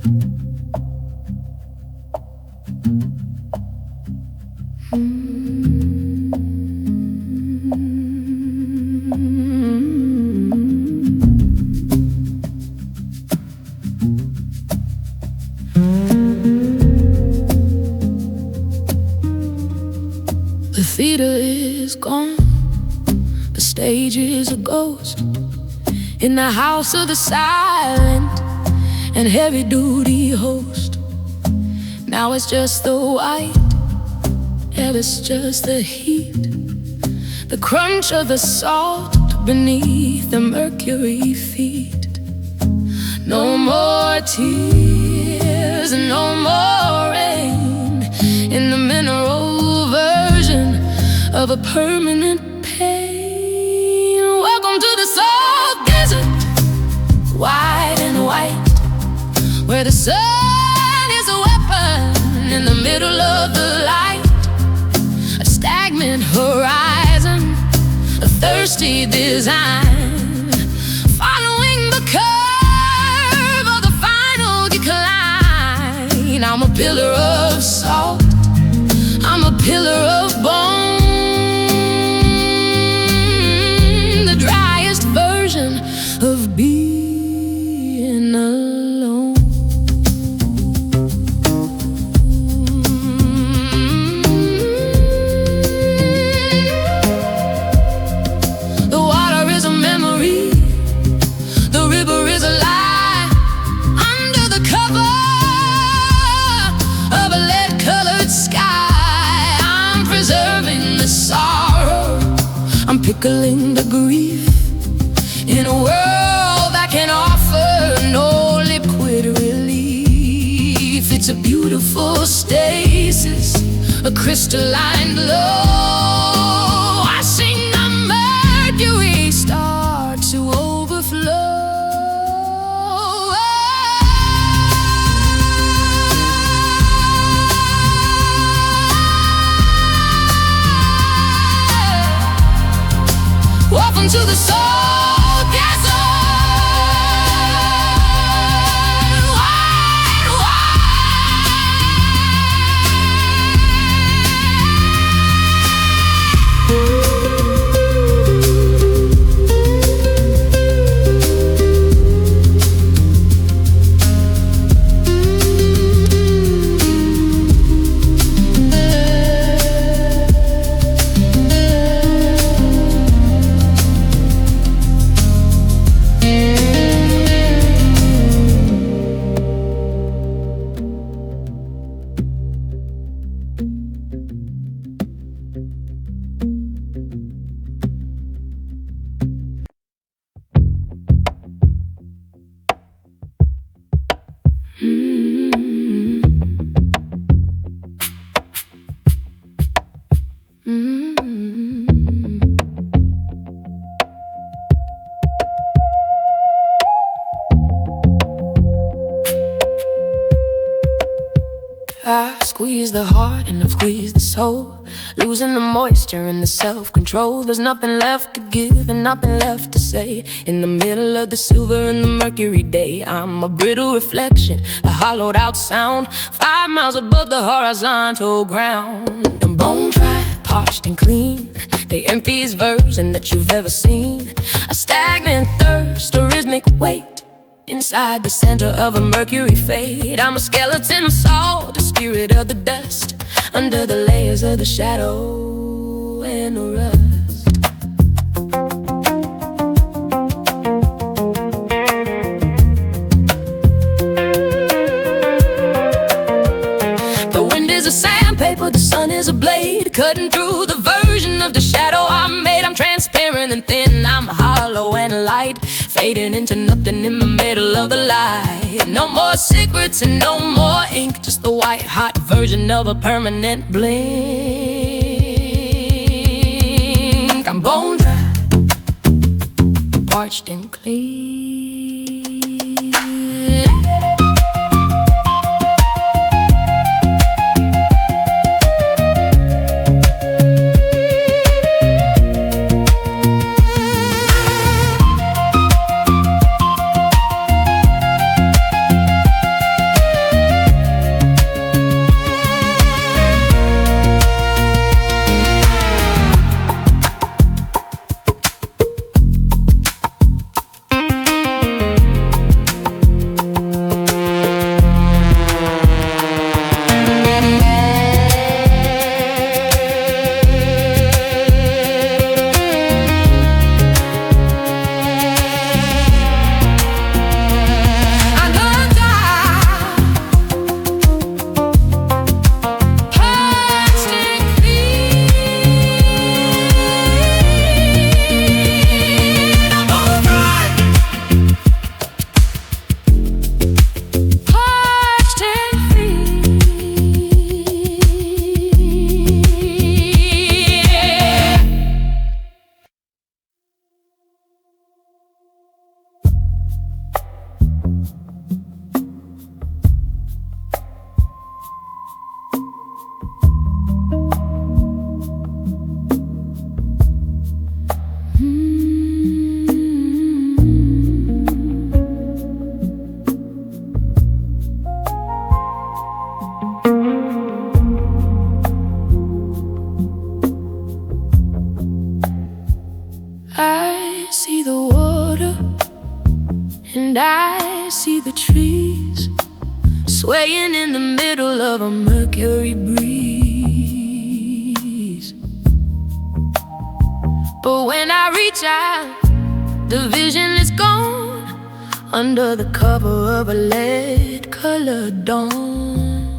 The theater is gone, the stage is a ghost. In the house of the silent and heavy-duty host. Now it's just the white, yeah, it's just the heat, the crunch of the salt beneath the mercury feet. No more tears, no more rain, in the mineral version of a permanent pain. Welcome to the salt desert, wide and white, where the sun is a weapon in the middle of the light. A stagnant horizon, a thirsty design, following the curve of the final decline. I'm a pillar of salt, I'm a pillar of bone, the driest version of being alone. The water is a memory, the river is a lie, under the cover of a lead-colored sky. I'm preserving the sorrow, I'm pickling the grief, in a world that can offer no liquid relief. It's a beautiful stasis, a crystalline glow. I sing the mercury start to overflow. Welcome to the soul desert, wide, I squeeze the heart and I squeeze the soul, losing the moisture and the self-control. There's nothing left to give and nothing left to say. In the middle of the silver and the mercury day, I'm a brittle reflection, a hollowed out sound, 5 miles above the horizontal ground. And bone dry, parched and clean, the emptiest version that you've ever seen. A stagnant thirst, a rhythmic weight, inside the center of a mercury fade. I'm a skeleton of salt, a spirit of the dust, under the layers of the shadow and the rust. The wind is a sandpaper, the sun is a blade, cutting through the version of the shadow I made. I'm transparent and thin, I'm hollow and light, fading into nothing in the middle of the light. No more secrets and no more ink, just the white hot version of a permanent blink. I'm bone dry, parched and clean. And I see the trees swaying in the middle of a mercury breeze. But when I reach out, the vision is gone under the cover of a lead-colored dawn.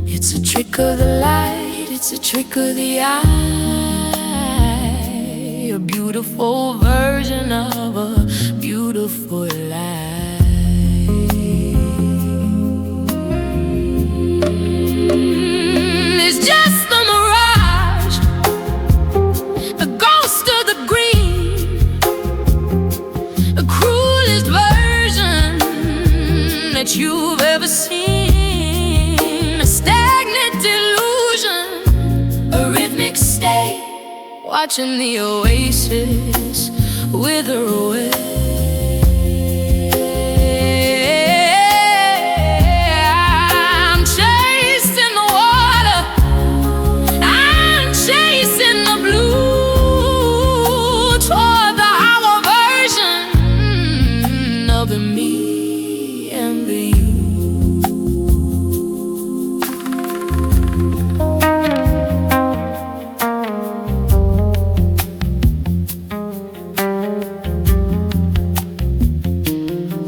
It's a trick of the light, it's a trick of the eye, a beautiful version of a beautiful life. It's just a mirage, the ghost of the green, the cruelest version that you've ever seen. A stagnant illusion, a rhythmic state, watching the oasis wither away. I'm chasing the water, I'm chasing the blue, toward the our version of the me and the you.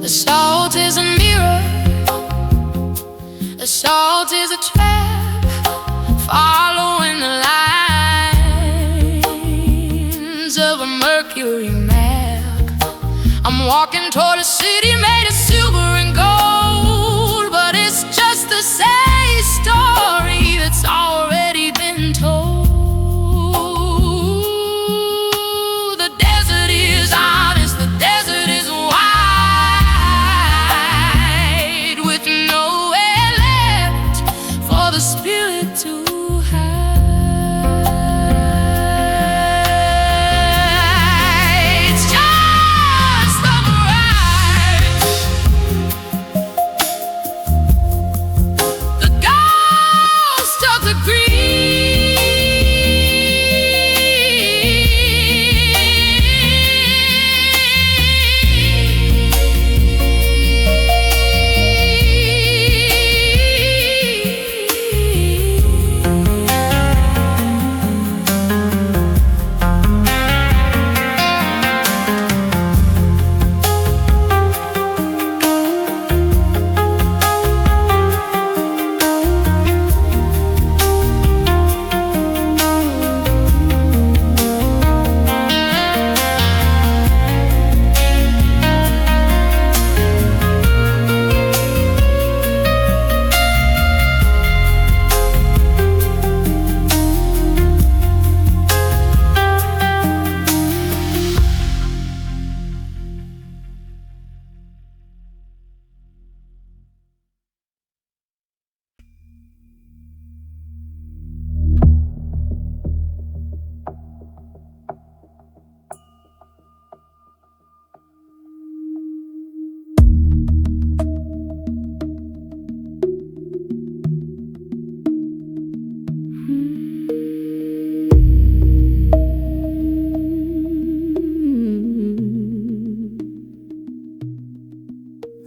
The salt is a mirror, the salt is a trap, following the lines of a mercury map. I'm walking toward a city made of silver and gold, but it's just the same story that's already been told. The desert is honest, the desert is wide, with nowhere left for the spirit to hide. It's just a mirage, the ghost of the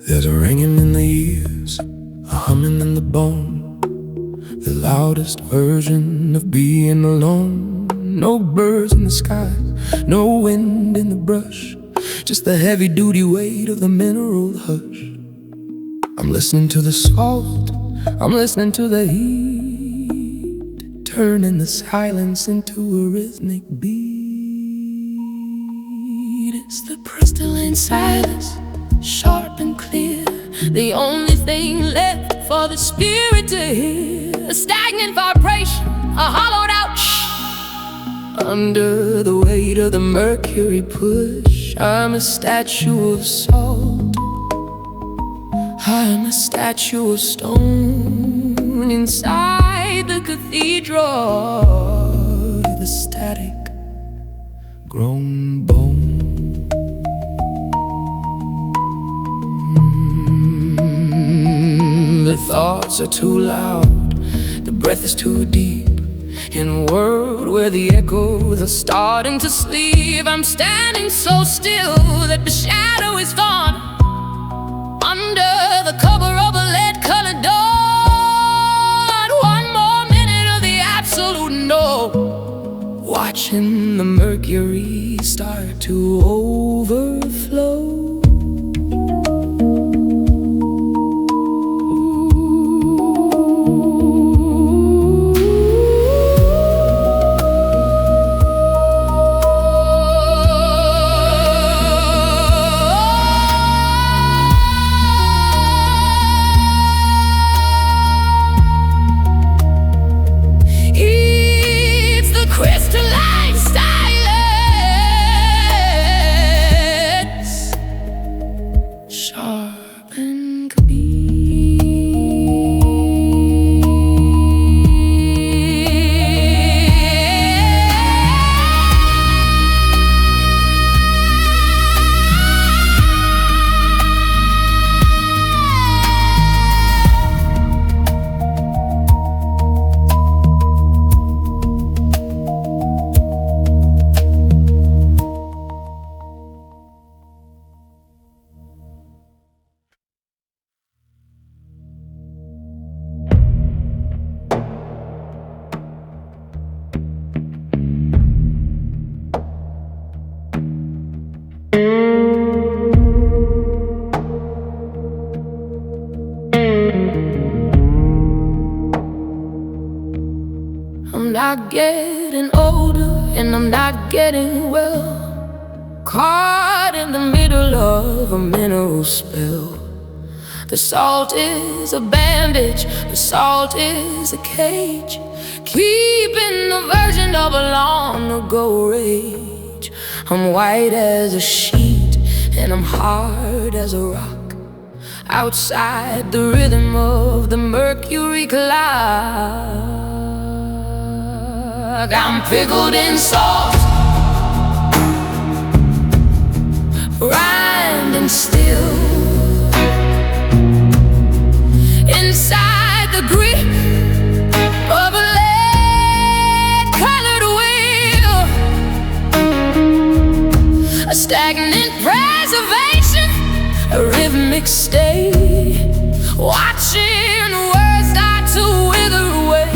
There's a ringing in the ears, a humming in the bone, the loudest version of being alone. No birds in the sky, no wind in the brush, just the heavy-duty weight of the mineral hush. I'm listening to the salt, I'm listening to the heat, turning the silence into a rhythmic beat. It's the crystalline silence, sharp and clear, the only thing left for the spirit to hear. A stagnant vibration, a hollowed out shh. Under the weight of the mercury push, I'm a statue of salt, I'm a statue of stone. Inside the cathedral, the static grown bone. The thoughts are too loud, the breath is too deep. In a world where the echoes are starting to sleep, I'm standing so still that the shadow is gone. Under the cover of a lead-colored dawn, one more minute of the absolute no. Watching the mercury start to overflow. Crystalline silence, sharp and clean. I'm not getting older and I'm not getting well, caught in the middle of a mineral spill. The salt is a bandage, the salt is a cage, keeping the version of a long ago rage. I'm white as a sheet and I'm hard as a rock, outside the rhythm of the mercury clock. I'm pickled in salt, rhymed and still, inside the grip of a lead-colored wheel, a stagnant preservation, a rhythmic stay, watching words start to wither away.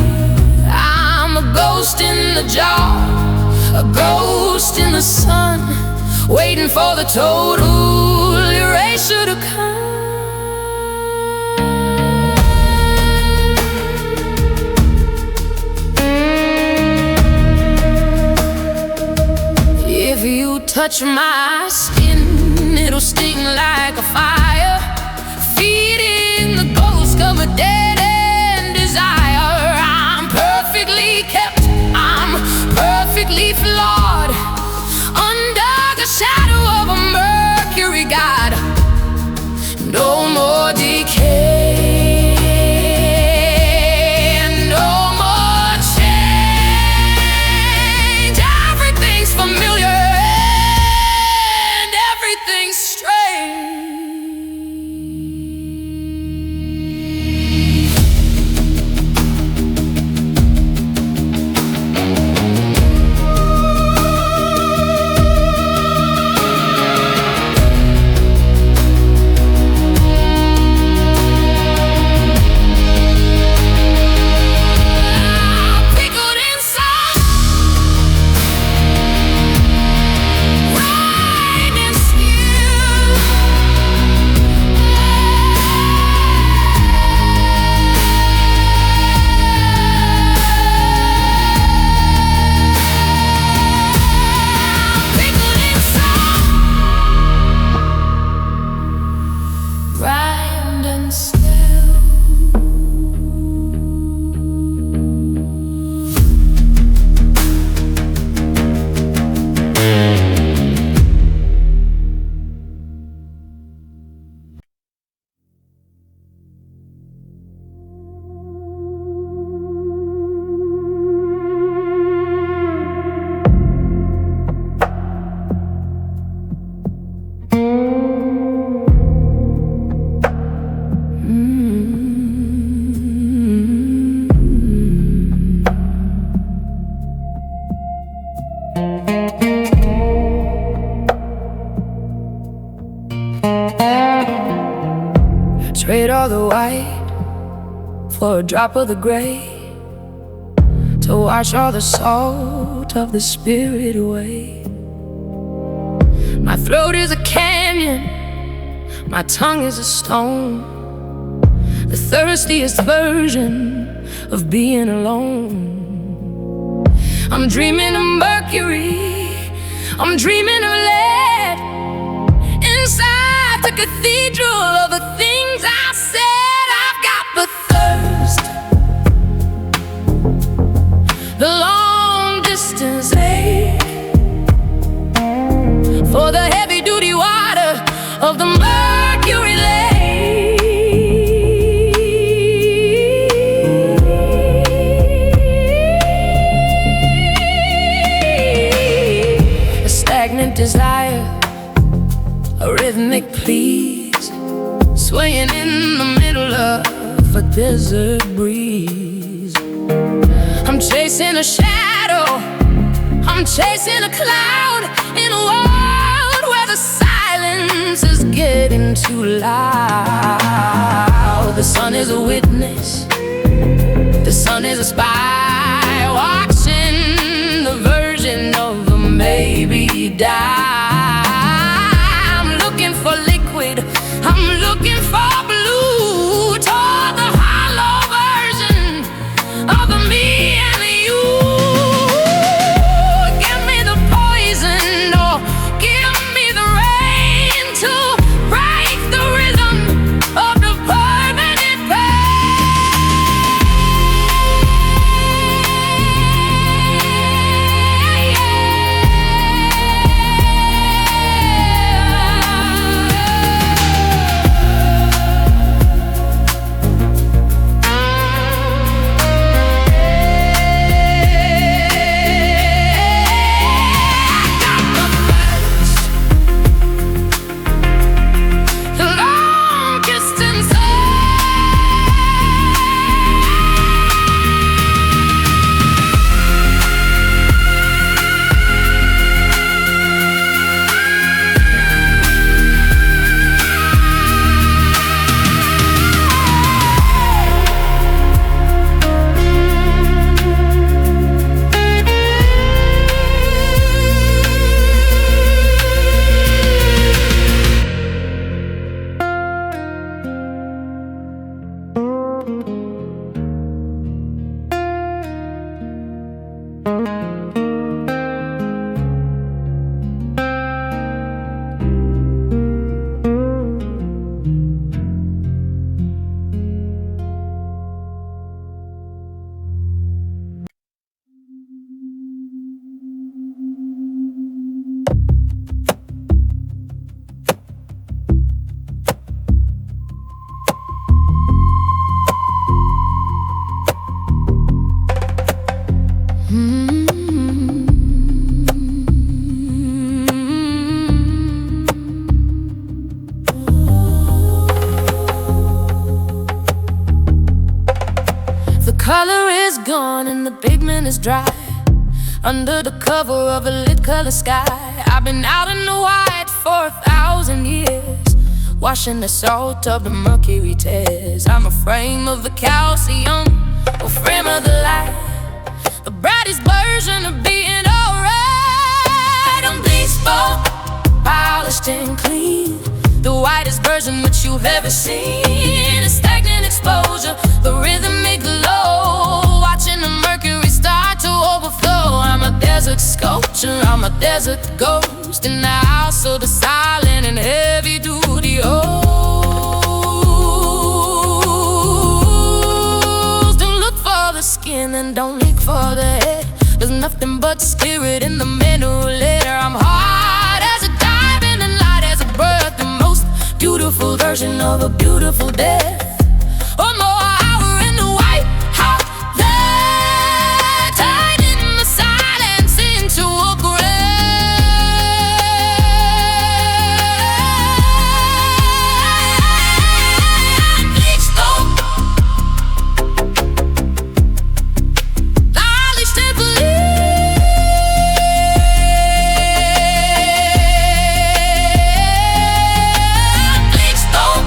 I'm a ghost in the jar, a ghost in the sun, waiting for the total erasure to come. If you touch my skin, it'll sting like a fire, feeding the ghost of a dead-end desire. I'm perfectly kept, I'm perfectly flawed, under the shadow of a mercury god. No more decay, no more change. Everything's familiar and everything's strange. Rain and steel, Trade all the white for a drop of the gray, to wash all the salt of the spirit away. My throat is a canyon, my tongue is a stone, the thirstiest version of being alone. I'm dreaming of mercury, I'm dreaming of lead, inside the cathedral of the things I said. I've got the thirst, the long distance ache, for the heavy duty water of the Mercury Lake. A stagnant desire, a rhythmic please, swaying in the middle of a desert breeze. I'm chasing a shadow, I'm chasing a cloud, in a world where the silence is getting too loud. The sun is a witness, the sun is a spy, watching the version of a maybe die. I'm looking for liquid, I'm looking for blue, toward the hollow version of the me and you. Give me the poison, or give me the rain to break the rhythm of the permanent color is gone and the pigment is dry, under the cover of a lit color sky. I've been out in the white for 1,000 years, washing the salt of the mercury tears. I'm a frame of the calcium, a frame of the light, the brightest version of being alright. I'm peaceful, polished and clean, the whitest version that you've ever seen. A stagnant exposure, the rhythmic glow, watching the mercury start to overflow. I'm a desert sculpture, I'm a desert ghost, in the house of the silent and heavy duty host. Don't look for the skin and don't look for the head, there's nothing but spirit in the mineral layer. I'm hard as a diamond and light as a birth, the most beautiful version of a beautiful death. One more hour in the white hot light, tied in the silence into a grave. Please don't darling, stay believe. Please don't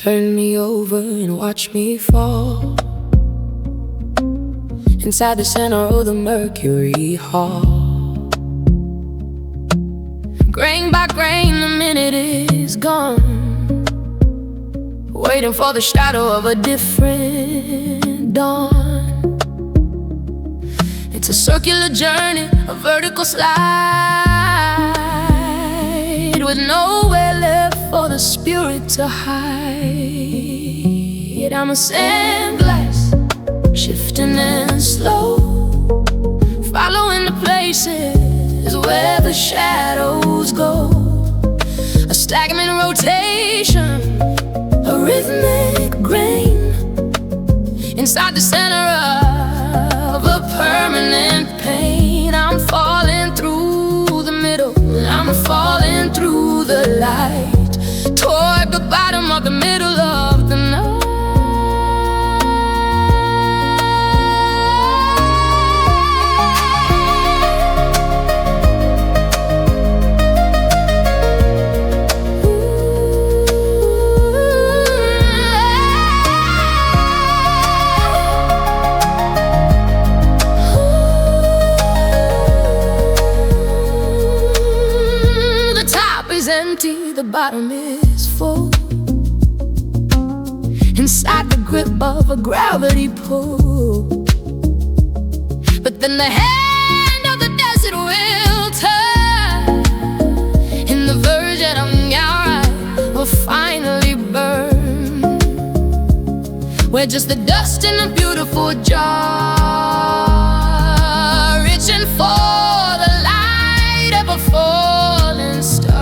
Turn me over and watch me fall inside the center of the Mercury Hall. Grain by grain, the minute is gone, waiting for the shadow of a different dawn. It's a circular journey, a vertical slide, with nowhere left for the spirit to hide. I'm a sand glass, shifting and slow, following the places where the shadows go. A stagnant rotation, a rhythmic grain, inside the center of a permanent pain. I'm falling through the middle, I'm falling through the light, toward the bottom of the middle of the night. Empty, the bottom is full, inside the grip of a gravity pull. But then the hand of the desert will turn, and the virgin of Nyara will finally burn, where just the dust in a beautiful jar, reaching for the light of a falling star.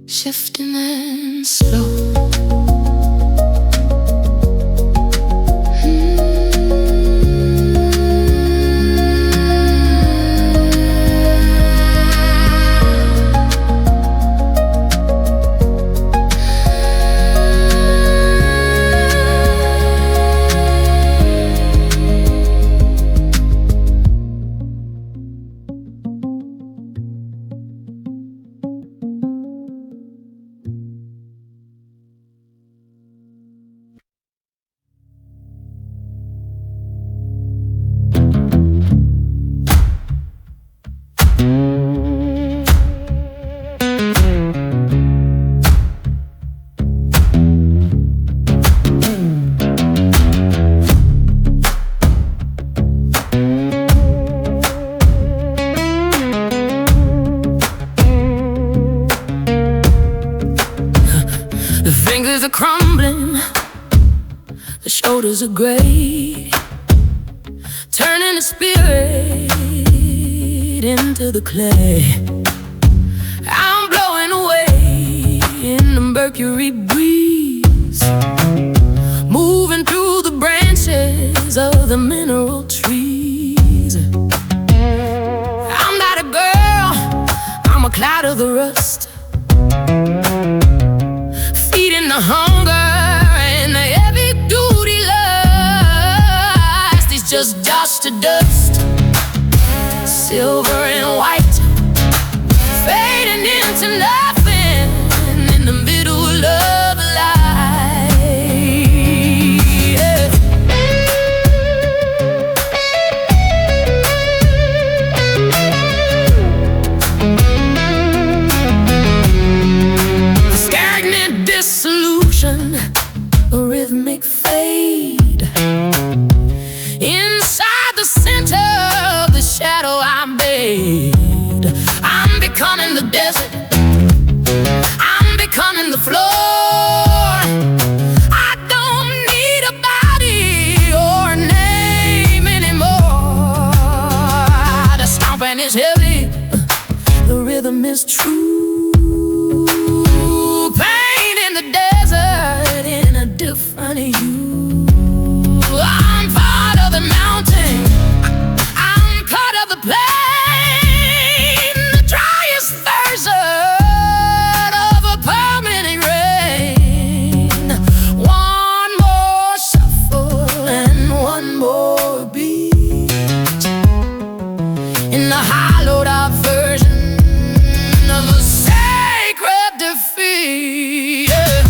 Shifting and slow. The fingers are crumbling, the shoulders are gray, turning the spirit into the clay. I'm blowing away in the mercury breeze, moving through the branches of the mineral trees. I'm not a girl, I'm a cloud of the rust, feeding the hunger and the heavy duty lust. It's just dust to dust, silver and white, fading into nothing in the middle of life. Yeah. Stagnant dissolution, a rhythmic fade, inside the center of the shadow I made. I'm becoming the desert, I'm becoming the floor. I don't need a body or a name anymore. rhythm is true. Paint in the desert in a different hue. I'm part of the mountain, I'm part of the plain, the driest version of a permanent rain. One more shuffle and one more beat in the hollowed out version of a sacred defeat. Yeah.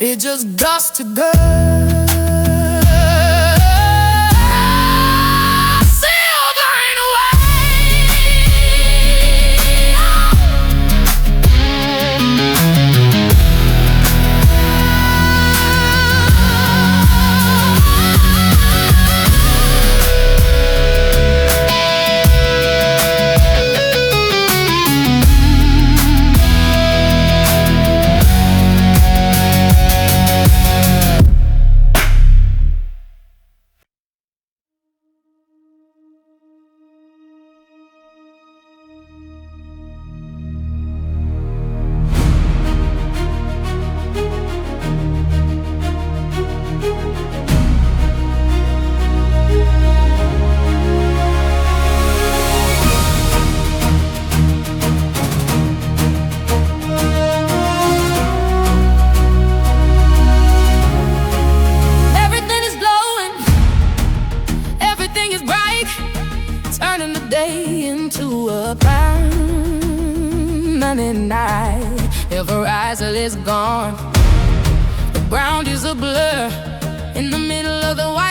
It's just dust to dust, silvering away. Turning the day into a permanent night. If horizon is gone, the ground is a blur in the middle of the white.